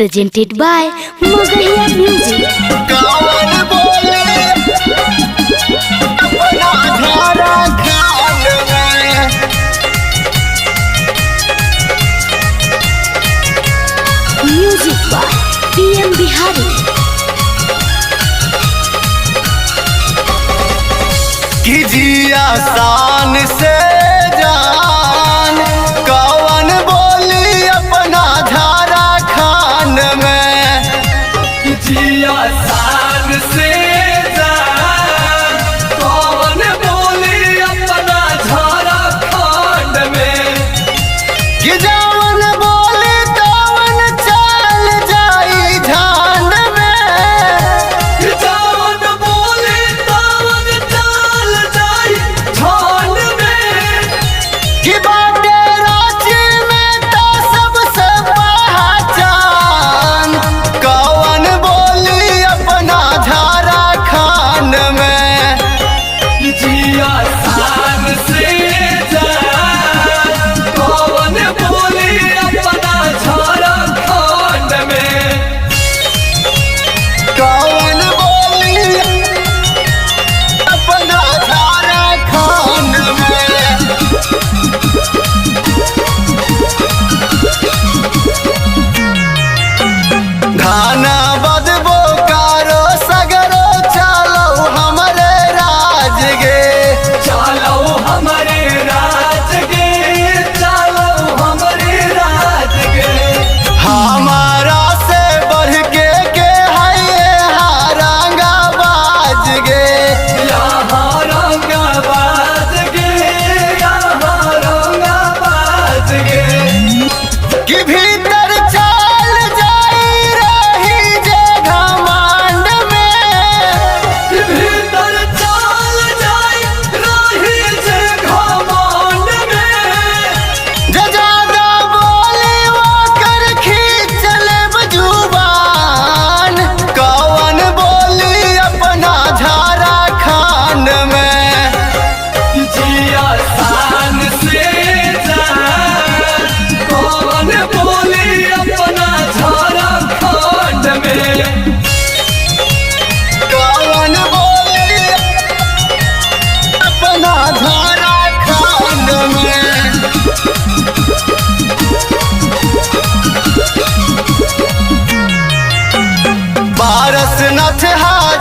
presented by Magahiya Music. कौन बोले अपना धारा खान में Music by PM Bihari. कीजिए आसान से जान कौन बोली अपना धारा खान में कीजिए आसान से जान कौन बोली अपना धारा खान में कि जवन बोले तवन चल जाई झान में कि जवन बोले तवन चल जाई झान में कि बाटे रांची में तो सबसे पहचान कौन बोली अपना धारा खान में कीजिए आसान से जान कौन बोली अपना धारा खान में कौन बोली अपना धारा खान में धाना बदबो कारो सगरो चलो हमरे राज गे चलो हमरे राज गे चलो हमरे राज गे हमारा से बढ़ के है ये हारंगा बाज गे यहाँ रंगा बाज गे यहाँ रंगा बाज गे कि भीतर चल जाई रही जे घमंड में कि भीतर चल जाई रही जे घमंड में जे ज्यादा बोले वो कर खींच लेब जुबान कौन बोली अपना झारा खान में कीजिए आसान से जान कौन बोली अपना झारा खान में कौन बोली अपना झारा खान में पारसनाथ हजार